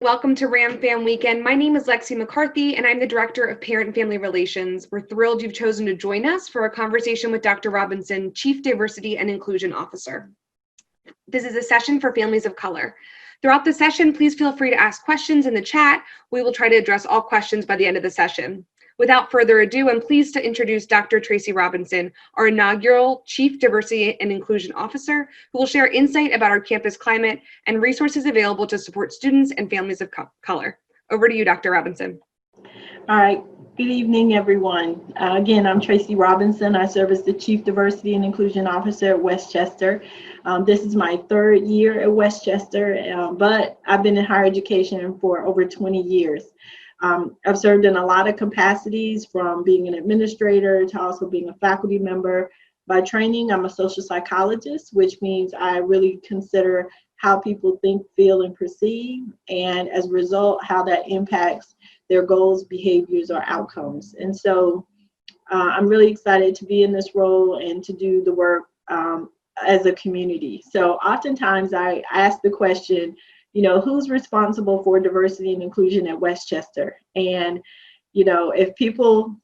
Welcome to Ram Fam Weekend. My name is Lexi McCarthy, and I'm the Director of Parent and Family Relations. We're thrilled you've chosen to join us for a conversation with Dr. Robinson, Chief Diversity and Inclusion Officer. This is a session for families of color. Throughout the session, please feel free to ask questions in the chat. We will try to address all questions by the end of the session. Without further ado, I'm pleased to introduce Dr. Tracy Robinson, our inaugural Chief Diversity and Inclusion Officer, who will share insight about our campus climate and resources available to support students and families of color. Over to you, Dr. Robinson. All right, good evening, everyone. Again, I'm Tracy Robinson. I serve as the Chief Diversity and Inclusion Officer at Westchester. This is my third year at Westchester, but I've been in higher education for over 20 years. I've served in a lot of capacities, from being an administrator to also being a faculty member. By training, I'm a social psychologist, which means I really consider how people think, feel, and perceive, and as a result, how that impacts their goals, behaviors, or outcomes. And so I'm really excited to be in this role and to do the work as a community. So oftentimes I ask the question, who's responsible for diversity and inclusion at Westchester? And, if people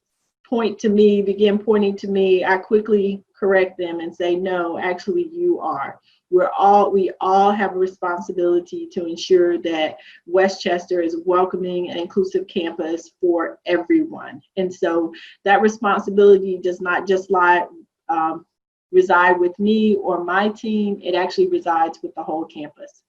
begin pointing to me, I quickly correct them and say, no, actually you are. We all have a responsibility to ensure that Westchester is a welcoming and inclusive campus for everyone. And so that responsibility does not just reside with me or my team, it actually resides with the whole campus.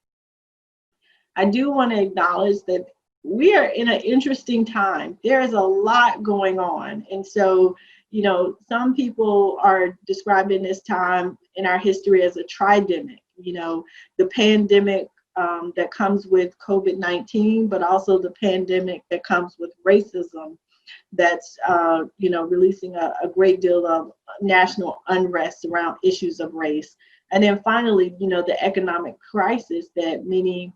I do want to acknowledge that we are in an interesting time. There is a lot going on. And so, some people are describing this time in our history as a tridemic, the pandemic that comes with COVID-19, but also the pandemic that comes with racism that's, releasing a great deal of national unrest around issues of race. And then finally, the economic crisis that many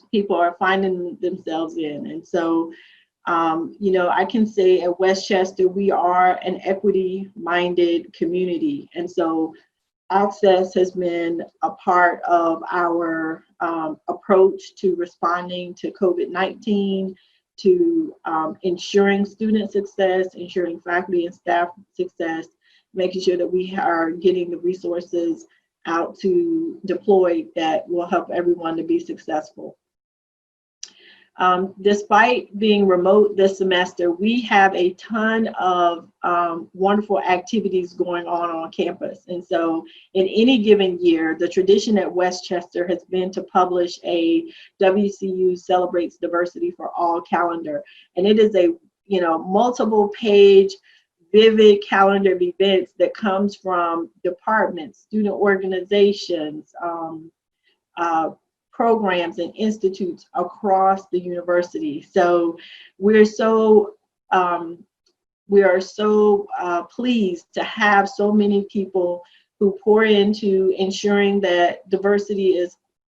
people are finding themselves in. And so, I can say at Westchester, we are an equity-minded community. And so access has been a part of our approach to responding to COVID-19, to ensuring student success, ensuring faculty and staff success, making sure that we are getting the resources out to deploy that will help everyone to be successful. Despite being remote this semester, we have a ton of wonderful activities going on campus. And so in any given year, the tradition at Westchester has been to publish a WCU Celebrates Diversity for All calendar. And it is a multiple page, vivid calendar of events that comes from departments, student organizations, programs and institutes across the university. So we are so pleased to have so many people who pour into ensuring that diversity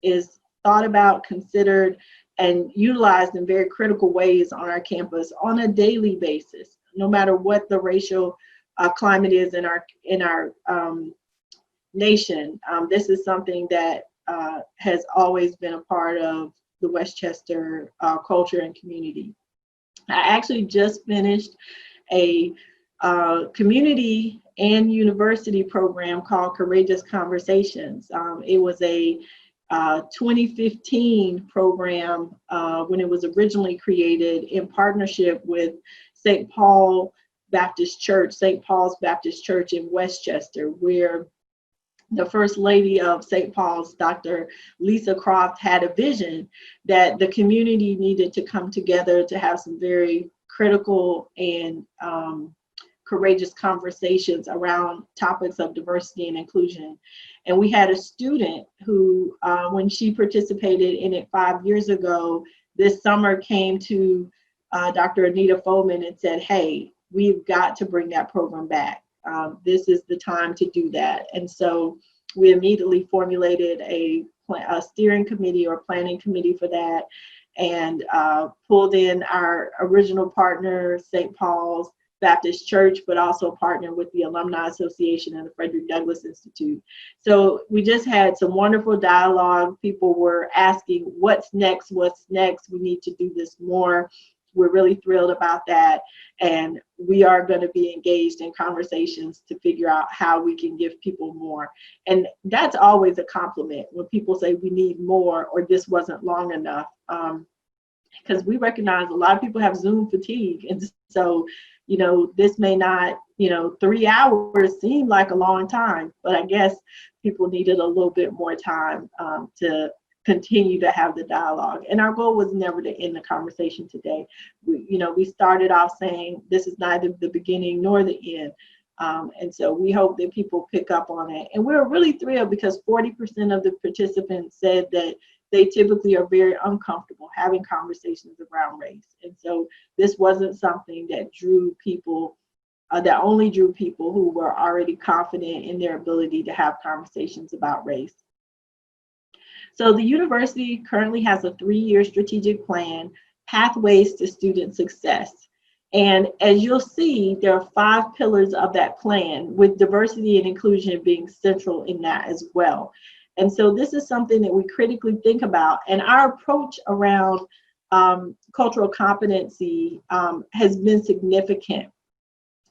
is thought about, considered, and utilized in very critical ways on our campus on a daily basis, no matter what the racial climate is in our nation. This is something that has always been a part of the Westchester culture and community. I actually just finished a community and university program called Courageous Conversations. It was a 2015 program when it was originally created in partnership with St. Paul's Baptist Church in Westchester, where the First Lady of St. Paul's, Dr. Lisa Croft, had a vision that the community needed to come together to have some very critical and courageous conversations around topics of diversity and inclusion. And we had a student who, when she participated in it 5 years ago, this summer came to Dr. Anita Foman and said, hey, we've got to bring that program back. This is the time to do that. And so we immediately formulated a steering committee or planning committee for that, and pulled in our original partner, St. Paul's, Baptist Church, but also partner with the Alumni Association and the Frederick Douglass Institute. So we just had some wonderful dialogue. People were asking, what's next? What's next? We need to do this more. We're really thrilled about that. And we are going to be engaged in conversations to figure out how we can give people more. And that's always a compliment when people say we need more or this wasn't long enough. Because we recognize a lot of people have Zoom fatigue. And so, this may not, 3 hours seem like a long time, but I guess people needed a little bit more time to continue to have the dialogue. And our goal was never to end the conversation today. We started off saying this is neither the beginning nor the end. And so we hope that people pick up on it. And we're really thrilled because 40% of the participants said that they typically are very uncomfortable having conversations around race. And so this wasn't something that drew people, that only drew people who were already confident in their ability to have conversations about race. So the university currently has a 3-year strategic plan, Pathways to Student Success. And as you'll see, there are 5 pillars of that plan, with diversity and inclusion being central in that as well. And so this is something that we critically think about. And our approach around cultural competency has been significant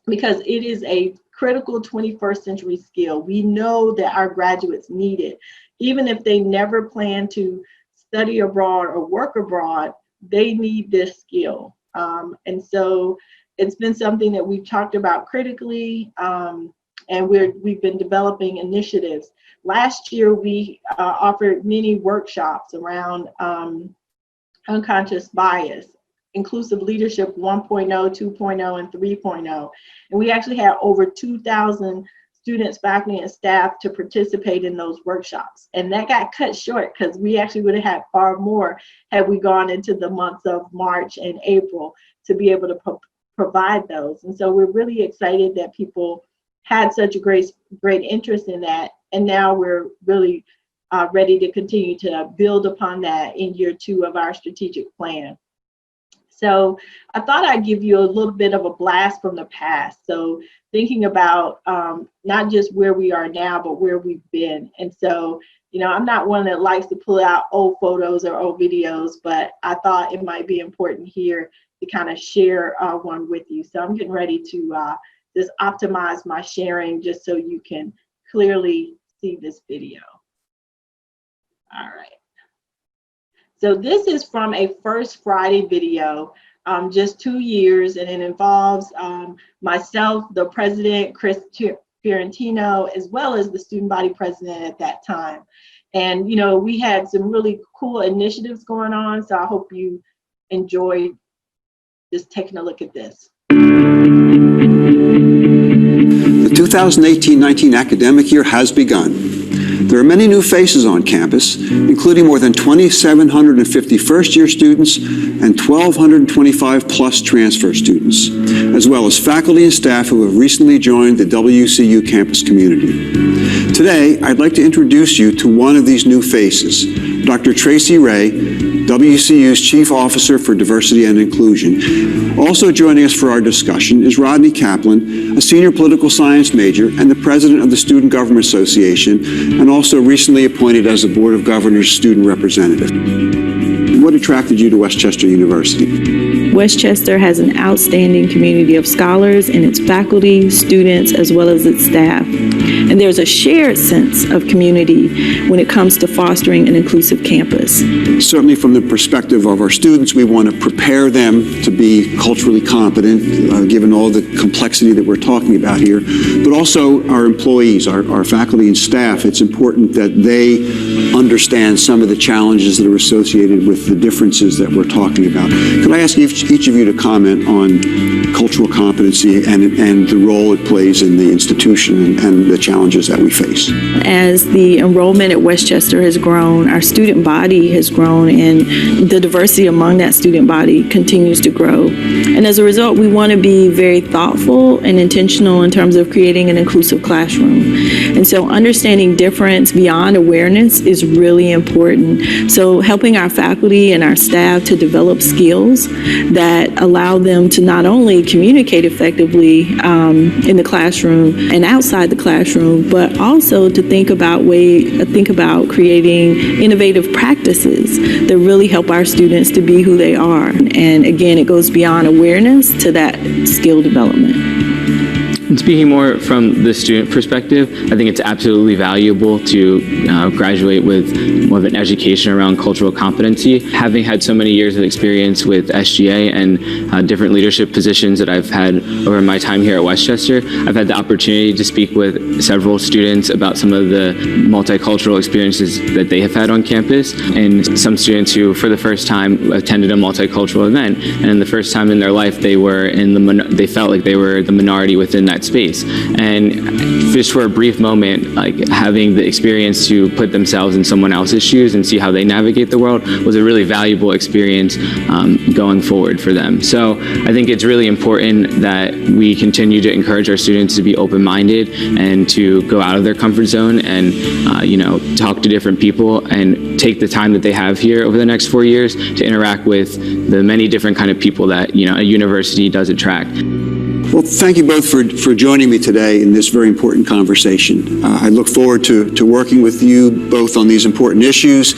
because it is a critical 21st century skill. We know that our graduates need it. Even if they never plan to study abroad or work abroad, they need this skill. And so it's been something that we've talked about critically, and we've been developing initiatives. Last year, we offered many workshops around unconscious bias, inclusive leadership 1.0, 2.0, and 3.0. And we actually had over 2,000 students, faculty, and staff to participate in those workshops. And that got cut short because we actually would have had far more had we gone into the months of March and April to be able to provide those. And so we're really excited that people had such a great interest in that. And now we're really ready to continue to build upon that in year 2 of our strategic plan. So I thought I'd give you a little bit of a blast from the past. So thinking about not just where we are now, but where we've been. And so, I'm not one that likes to pull out old photos or old videos, but I thought it might be important here to kind of share one with you. So I'm getting ready to just optimize my sharing just so you can clearly see this video. All right. So this is from a First Friday video, just 2 years, and it involves myself, the president, Chris Fiorentino, as well as the student body president at that time. And, we had some really cool initiatives going on, so I hope you enjoyed just taking a look at this. The 2018-19 academic year has begun. There are many new faces on campus, including more than 2,750 first-year students and 1,225 plus transfer students, as well as faculty and staff who have recently joined the WCU campus community. Today, I'd like to introduce you to one of these new faces, Dr. Tracy Ray, WCU's Chief Officer for Diversity and Inclusion. Also joining us for our discussion is Rodney Kaplan, a senior political science major and the president of the Student Government Association, and also recently appointed as the Board of Governors student representative. What attracted you to Westchester University? Westchester has an outstanding community of scholars in its faculty, students, as well as its staff. And there's a shared sense of community when it comes to fostering an inclusive campus. Certainly from the perspective of our students, we want to prepare them to be culturally competent, given all the complexity that we're talking about here. But also our employees, our faculty and staff, it's important that they understand some of the challenges that are associated with the differences that we're talking about. Could I ask each of you to comment on cultural competency and the role it plays in the institution and the challenges that we face? As the enrollment at Westchester has grown, our student body has grown, and the diversity among that student body continues to grow. And as a result, we want to be very thoughtful and intentional in terms of creating an inclusive classroom. And so understanding difference beyond awareness is really important. So helping our faculty and our staff to develop skills that allow them to not only communicate effectively in the classroom and outside the classroom, but also to think about creating innovative practices that really help our students to be who they are. And again, it goes beyond awareness to that skill development. And speaking more from the student perspective, I think it's absolutely valuable to graduate with more of an education around cultural competency. Having had so many years of experience with SGA and different leadership positions that I've had over my time here at Westchester, I've had the opportunity to speak with several students about some of the multicultural experiences that they have had on campus, and some students who for the first time attended a multicultural event, and in the first time in their life they felt like they were the minority within that space. And just for a brief moment, like having the experience to put themselves in someone else's shoes and see how they navigate the world was a really valuable experience going forward for them. So I think it's really important that we continue to encourage our students to be open-minded and to go out of their comfort zone and talk to different people and take the time that they have here over the next 4 years to interact with the many different kind of people that a university does attract. Well, thank you both for joining me today in this very important conversation. I look forward to working with you both on these important issues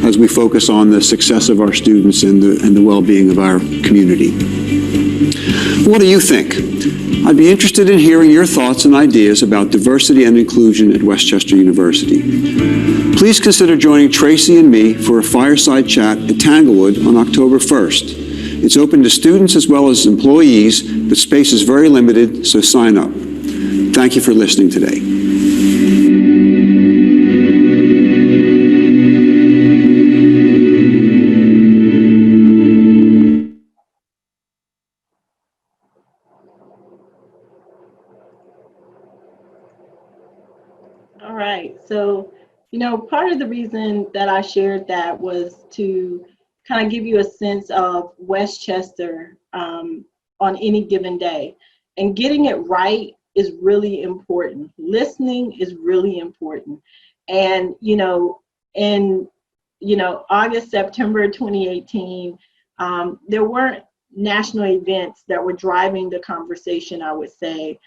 as we focus on the success of our students and the well-being of our community. What do you think? I'd be interested in hearing your thoughts and ideas about diversity and inclusion at Westchester University. Please consider joining Tracy and me for a fireside chat at Tanglewood on October 1st. It's open to students as well as employees, but space is very limited, so sign up. Thank you for listening today. All right. So, part of the reason that I shared that was to kind of give you a sense of Westchester on any given day. And getting it right is really important. Listening is really important. And, in, August, September 2018, there weren't national events that were driving the conversation, I would say.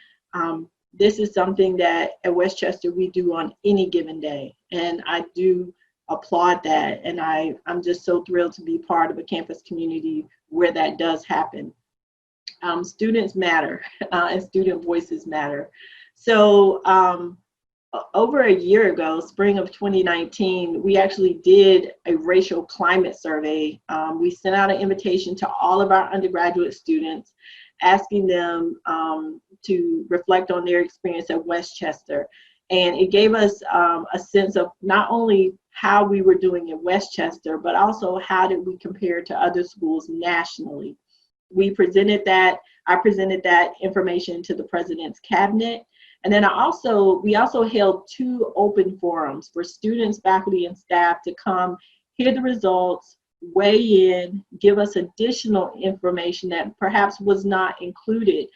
This is something that at Westchester we do on any given day. And I do applaud that. And I'm just so thrilled to be part of a campus community where that does happen. Students matter and student voices matter. So over a year ago, spring of 2019, we actually did a racial climate survey. We sent out an invitation to all of our undergraduate students, asking them to reflect on their experience at Westchester. And it gave us a sense of not only how we were doing in Westchester, but also how did we compare to other schools nationally. I presented that information to the president's cabinet. And then we also held 2 open forums for students, faculty, and staff to come hear the results, weigh in, give us additional information that perhaps was not included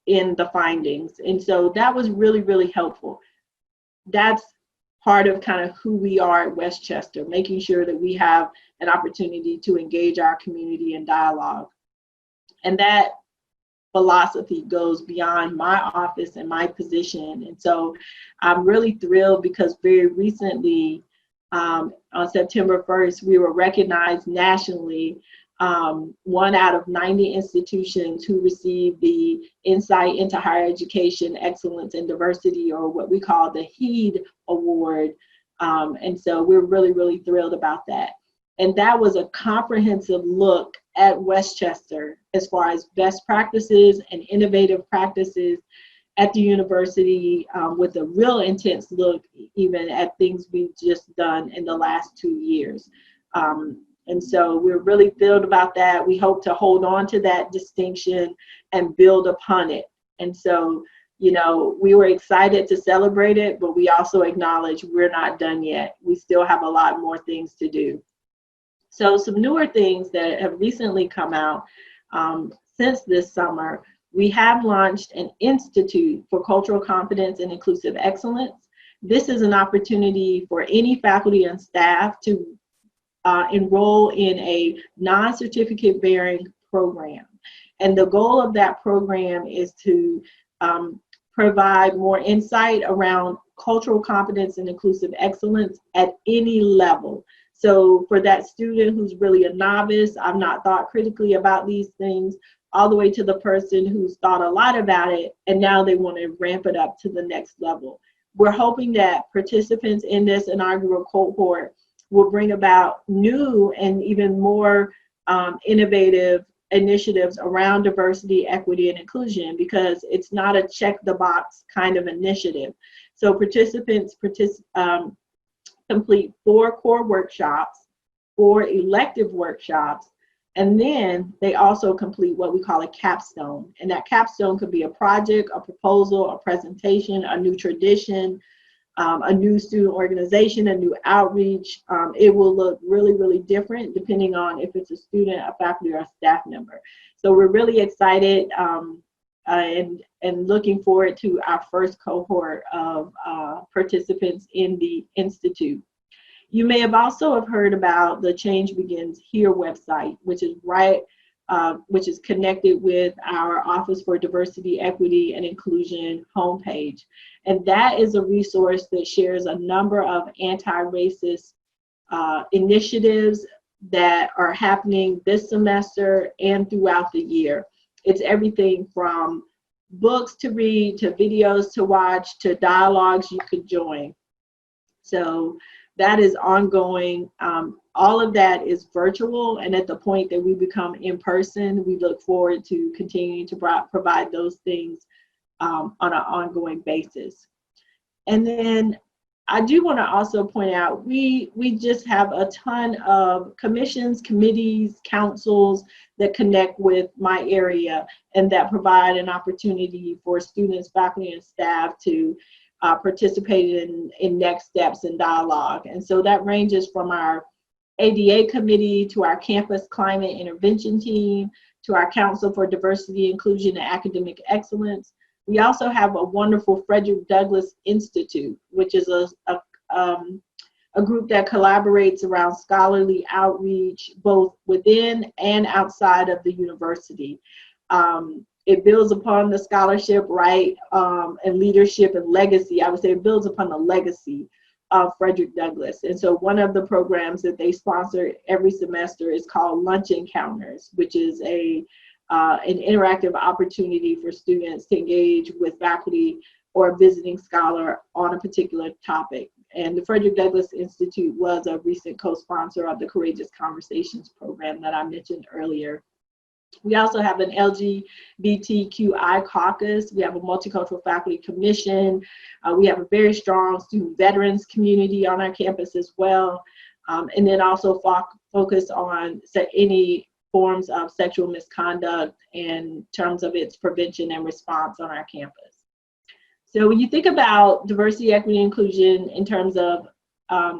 in the findings. And so that was really, really helpful. That's part of kind of who we are at Westchester, making sure that we have an opportunity to engage our community in dialogue. And that philosophy goes beyond my office and my position. And so I'm really thrilled because very recently, on September 1st, we were recognized nationally, 1 out of 90 institutions who received the Insight into Higher Education Excellence and Diversity, or what we call the HEED Award. And so we're really, really thrilled about that. And that was a comprehensive look at Westchester as far as best practices and innovative practices at the university, with a real intense look even at things we've just done in the last 2 years. And so we're really thrilled about that. We hope to hold on to that distinction and build upon it. And so, we were excited to celebrate it, but we also acknowledge we're not done yet. We still have a lot more things to do. So some newer things that have recently come out since this summer, we have launched an Institute for Cultural Competence and Inclusive Excellence. This is an opportunity for any faculty and staff to enroll in a non-certificate bearing program. And the goal of that program is to provide more insight around cultural competence and inclusive excellence at any level. So for that student who's really a novice, I've not thought critically about these things, all the way to the person who's thought a lot about it and now they want to ramp it up to the next level. We're hoping that participants in this inaugural cohort will bring about new and even more innovative initiatives around diversity, equity, and inclusion, because it's not a check the box kind of initiative. So participants complete 4 core workshops, 4 elective workshops, and then they also complete what we call a capstone. And that capstone could be a project, a proposal, a presentation, a new tradition, a new student organization, a new outreach. It will look really, really different depending on if it's a student, a faculty, or a staff member. So we're really excited and looking forward to our first cohort of participants in the Institute. You may have also heard about the Change Begins Here website, which is connected with our Office for Diversity, Equity, and Inclusion homepage. And that is a resource that shares a number of anti-racist initiatives that are happening this semester and throughout the year. It's everything from books to read, to videos to watch, to dialogues you could join. So that is ongoing. All of that is virtual, and at the point that we become in person, we look forward to continuing to provide those things on an ongoing basis. And then I do want to also point out, we just have a ton of commissions, committees, councils that connect with my area and that provide an opportunity for students, faculty, and staff to participate in next steps in dialogue. And so that ranges from our ADA committee to our campus climate intervention team to our Council for Diversity, Inclusion, and Academic Excellence. We also have a wonderful Frederick Douglass Institute, which is a group that collaborates around scholarly outreach, both within and outside of the university. It builds upon the scholarship, right, and leadership and legacy. I would say it builds upon the legacy of Frederick Douglass. And so one of the programs that they sponsor every semester is called Lunch Encounters, which is an interactive opportunity for students to engage with faculty or a visiting scholar on a particular topic. And the Frederick Douglass Institute was a recent co-sponsor of the Courageous Conversations program that I mentioned earlier. We also have an LGBTQI caucus. We have a multicultural faculty commission. We have a very strong student veterans community on our campus as well. And then also focus on any forms of sexual misconduct in terms of its prevention and response on our campus. So when you think about diversity, equity, and inclusion in terms of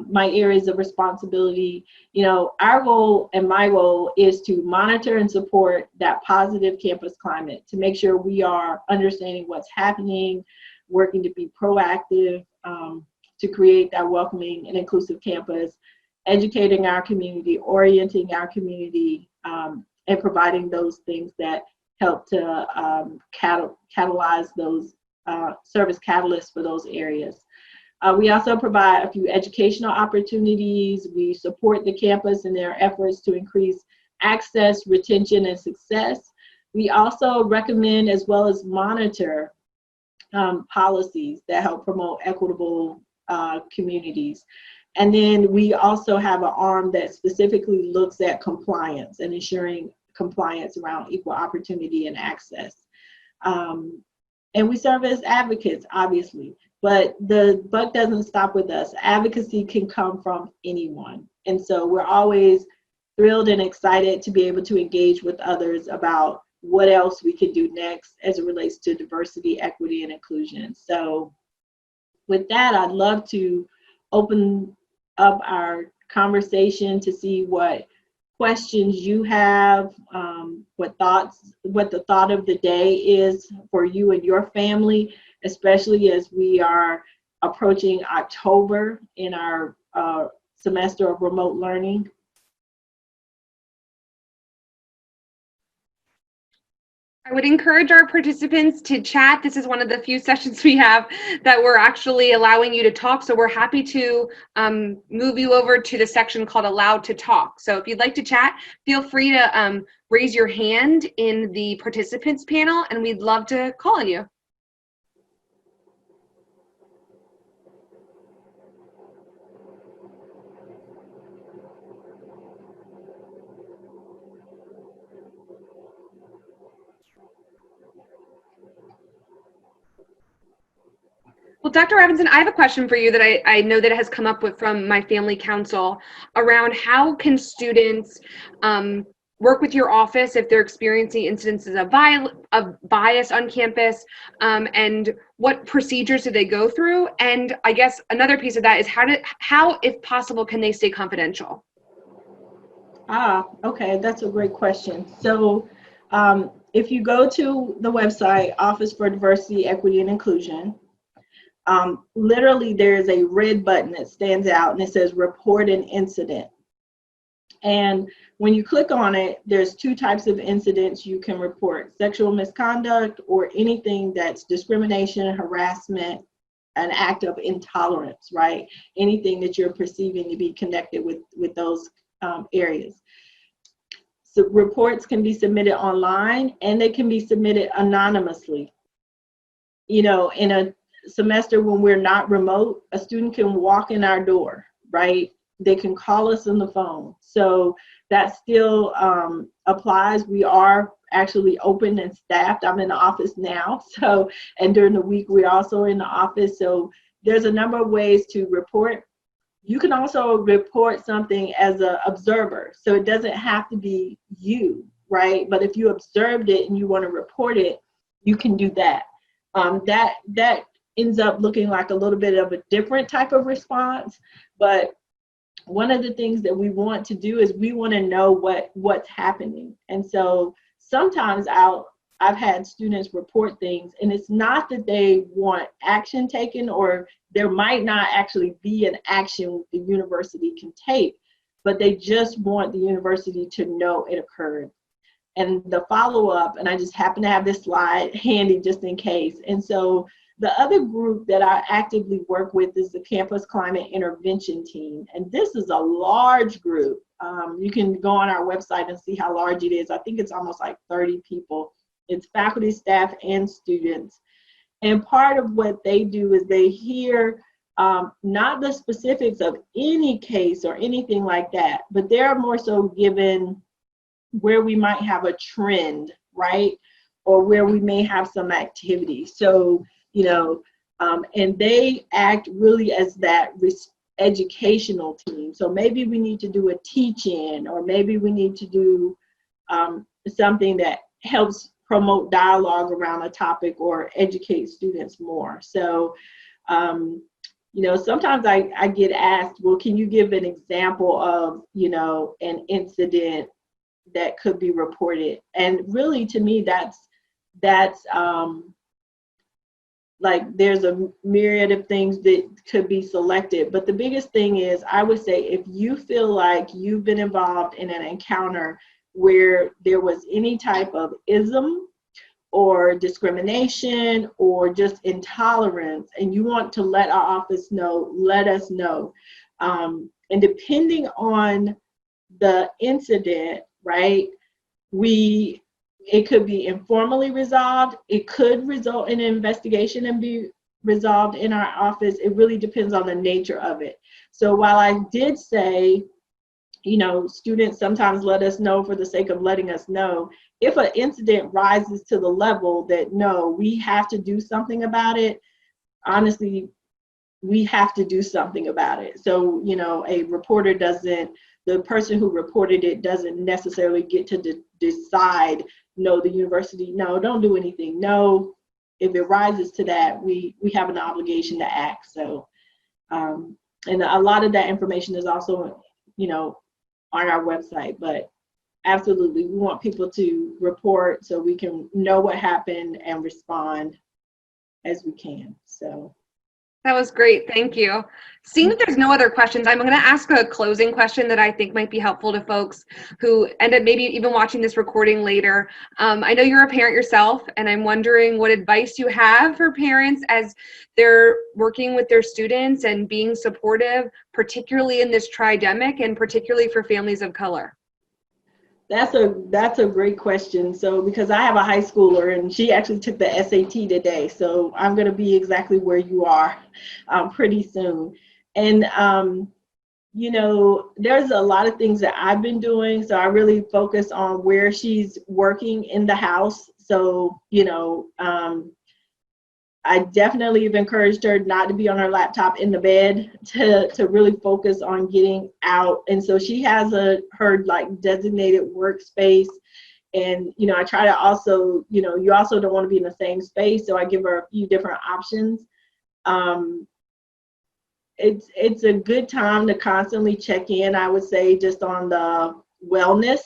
my areas of responsibility, you know, our goal and my goal is to monitor and support that positive campus climate, to make sure we are understanding what's happening, working to be proactive, to create that welcoming and inclusive campus, educating our community, orienting our community, and providing those things that help to catalyze those service catalysts for those areas. We also provide a few educational opportunities. We support the campus in their efforts to increase access, retention, and success. We also recommend as well as monitor policies that help promote equitable communities. And then we also have an arm that specifically looks at compliance and ensuring compliance around equal opportunity and access. And we serve as advocates, obviously. But the buck doesn't stop with us. Advocacy can come from anyone. And so we're always thrilled and excited to be able to engage with others about what else we can do next as it relates to diversity, equity, and inclusion. So with that, I'd love to open up our conversation to see what questions you have, what the thought of the day is for you and your family, especially as we are approaching October in our semester of remote learning. I would encourage our participants to chat. This is one of the few sessions we have that we're actually allowing you to talk. So we're happy to move you over to the section called Allowed to Talk. So if you'd like to chat, feel free to raise your hand in the participants panel, and we'd love to call on you. Well, Dr. Robinson, I have a question for you that I know that has come up with from my family council around how can students work with your office if they're experiencing incidences of bias on campus, and what procedures do they go through? And I guess another piece of that is how, if possible, can they stay confidential? Okay, that's a great question. So if you go to the website, Office for Diversity, Equity, and Inclusion, literally there is a red button that stands out and it says report an incident. And when you click on it, there's two types of incidents you can report: sexual misconduct or anything that's discrimination, harassment, an act of intolerance, right? Anything that you're perceiving to be connected with those areas. So reports can be submitted online and they can be submitted anonymously. You know, in a semester when we're not remote, a student can walk in our door, right? They can call us on the phone. So that still applies. We are actually open and staffed. I'm in the office now. So, and during the week, we're also in the office. So there's a number of ways to report. You can also report something as an observer. So it doesn't have to be you, right? But if you observed it and you want to report it, you can do that. That ends up looking like a little bit of a different type of response. But one of the things that we want to do is we want to know what's happening. And so sometimes I've had students report things, and it's not that they want action taken, or there might not actually be an action the university can take, but they just want the university to know it occurred. And the follow-up, and I just happen to have this slide handy just in case. And so the other group that I actively work with is the Campus Climate Intervention Team. And this is a large group. You can go on our website and see how large it is. I think it's almost like 30 people. It's faculty, staff, and students. And part of what they do is they hear not the specifics of any case or anything like that, but they're more so given where we might have a trend, right? Or where we may have some activity. So, you know, and they act really as that educational team. So maybe we need to do a teach-in, or maybe we need to do something that helps promote dialogue around a topic or educate students more. So, you know, sometimes I get asked, well, can you give an example of, you know, an incident that could be reported? And really, to me, that's like there's a myriad of things that could be selected. But the biggest thing is, I would say, if you feel like you've been involved in an encounter where there was any type of ism or discrimination or just intolerance, and you want to let our office know, let us know. And depending on the incident, right, it could be informally resolved. It could result in an investigation and be resolved in our office. It really depends on the nature of it. So while I did say, you know, students sometimes let us know for the sake of letting us know, if an incident rises to the level that, no, we have to do something about it, honestly, we have to do something about it. So, you know, the person who reported it doesn't necessarily get to decide, no, the university, no, don't do anything. No, if it rises to that, we have an obligation to act. So, and a lot of that information is also, you know, on our website, but absolutely, we want people to report so we can know what happened and respond as we can. So. That was great. Thank you. Seeing that there's no other questions, I'm going to ask a closing question that I think might be helpful to folks who end up maybe even watching this recording later. I know you're a parent yourself, and I'm wondering what advice you have for parents as they're working with their students and being supportive, particularly in this tridemic and particularly for families of color. That's a great question. So because I have a high schooler and she actually took the SAT today, so I'm going to be exactly where you are pretty soon. And you know, there's a lot of things that I've been doing. So I really focus on where she's working in the house. So you know, I definitely have encouraged her not to be on her laptop in the bed, to really focus on getting out. And so she has her like designated workspace. And, you know, I try to also, you know, you also don't want to be in the same space. So I give her a few different options. It's a good time to constantly check in, I would say, just on the wellness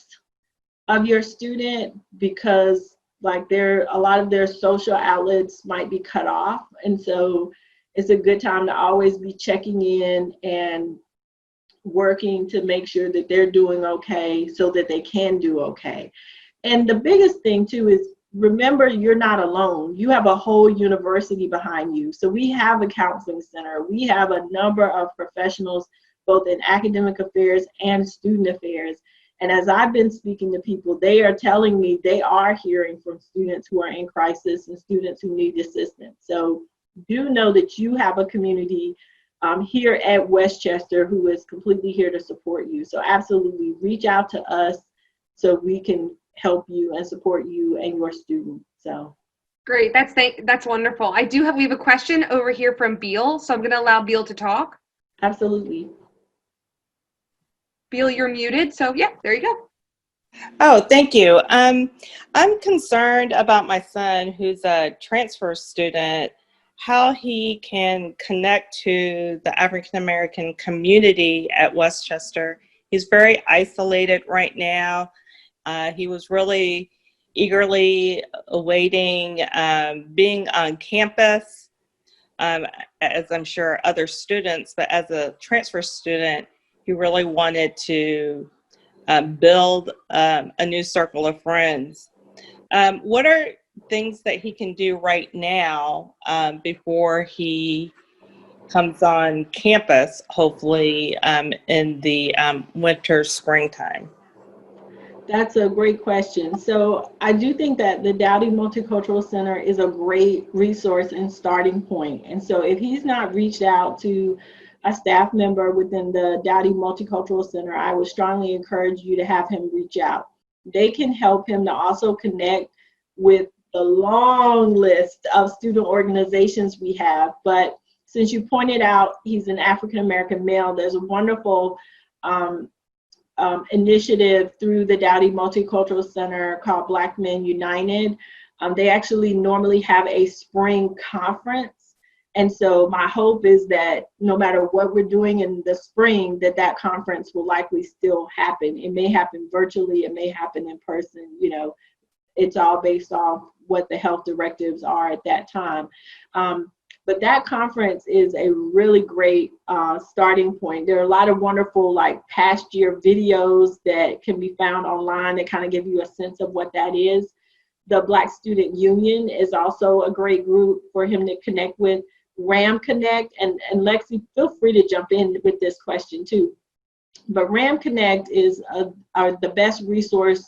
of your student, because like a lot of their social outlets might be cut off. And so it's a good time to always be checking in and working to make sure that they're doing okay so that they can do okay. And the biggest thing too is remember, you're not alone. You have a whole university behind you. So we have a counseling center. We have a number of professionals, both in academic affairs and student affairs. And as I've been speaking to people, they are telling me they are hearing from students who are in crisis and students who need assistance. So do know that you have a community here at Westchester who is completely here to support you. So absolutely reach out to us so we can help you and support you and your students. So great. That's wonderful. We have a question over here from Beal. So I'm going to allow Beal to talk. absolutely. Beal, you're muted. So yeah, there you go. Oh, thank you. I'm concerned about my son who's a transfer student, how he can connect to the African American community at Westchester. He's very isolated right now. He was really eagerly awaiting being on campus, as I'm sure other students, but as a transfer student, he really wanted to build a new circle of friends. What are things that he can do right now before he comes on campus, hopefully in the winter, springtime? That's a great question. So I do think that the Dowdy Multicultural Center is a great resource and starting point. And so if he's not reached out to a staff member within the Dowdy Multicultural Center, I would strongly encourage you to have him reach out. They can help him to also connect with the long list of student organizations we have. But since you pointed out he's an African American male, there's a wonderful initiative through the Dowdy Multicultural Center called Black Men United. They actually normally have a spring conference. And so my hope is that no matter what we're doing in the spring, that conference will likely still happen. It may happen virtually, it may happen in person, you know, it's all based off what the health directives are at that time. But that conference is a really great starting point. There are a lot of wonderful like past year videos that can be found online that kind of give you a sense of what that is. The Black Student Union is also a great group for him to connect with. RAM Connect, and Lexi, feel free to jump in with this question too. But RAM Connect is the best resource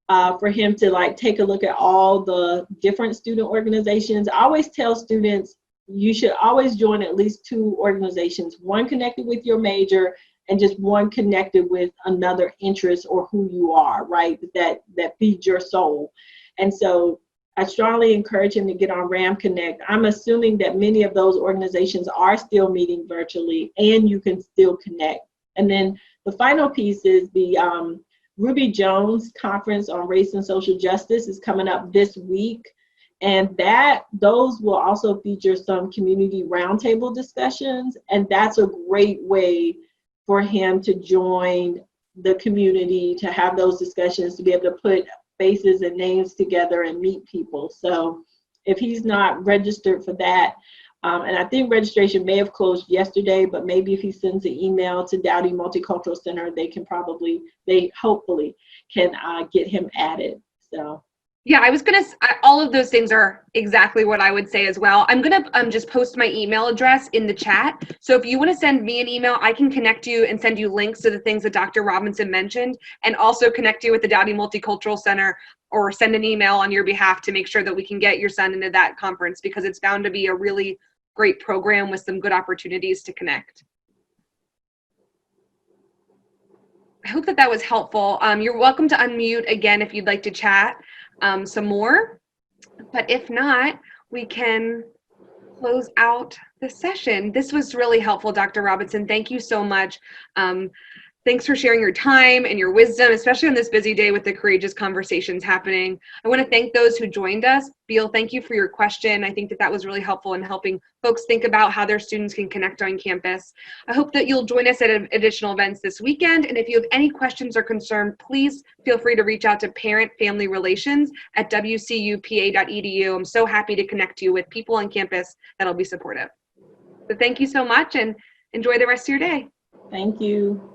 for him to like take a look at all the different student organizations. I always tell students, you should always join at least 2 organizations, one connected with your major and just one connected with another interest or who you are, right? That feeds your soul. And so I strongly encourage him to get on RAM Connect. I'm assuming that many of those organizations are still meeting virtually and you can still connect. And then the final piece is the Ruby Jones Conference on Race and Social Justice is coming up this week. And those will also feature some community roundtable discussions. And that's a great way for him to join the community, to have those discussions, to be able to put faces and names together and meet people. So if he's not registered for that, And I think registration may have closed yesterday, but maybe if he sends an email to Dowdy Multicultural Center, they hopefully can get him added. So. Yeah, all of those things are exactly what I would say as well. I'm gonna just post my email address in the chat. So if you want to send me an email, I can connect you and send you links to the things that Dr. Robinson mentioned, and also connect you with the Dowdy Multicultural Center, or send an email on your behalf to make sure that we can get your son into that conference, because it's bound to be a really great program with some good opportunities to connect. I hope that was helpful. You're welcome to unmute again if you'd like to chat some more, but if not, we can close out the session. This was really helpful, Dr. Robinson. Thank you so much. Thanks for sharing your time and your wisdom, especially on this busy day with the courageous conversations happening. I want to thank those who joined us. Beal, thank you for your question. I think that was really helpful in helping folks think about how their students can connect on campus. I hope that you'll join us at additional events this weekend. And if you have any questions or concern, please feel free to reach out to Parent Family Relations at wcupa.edu. I'm so happy to connect you with people on campus that'll be supportive. So thank you so much, and enjoy the rest of your day. Thank you.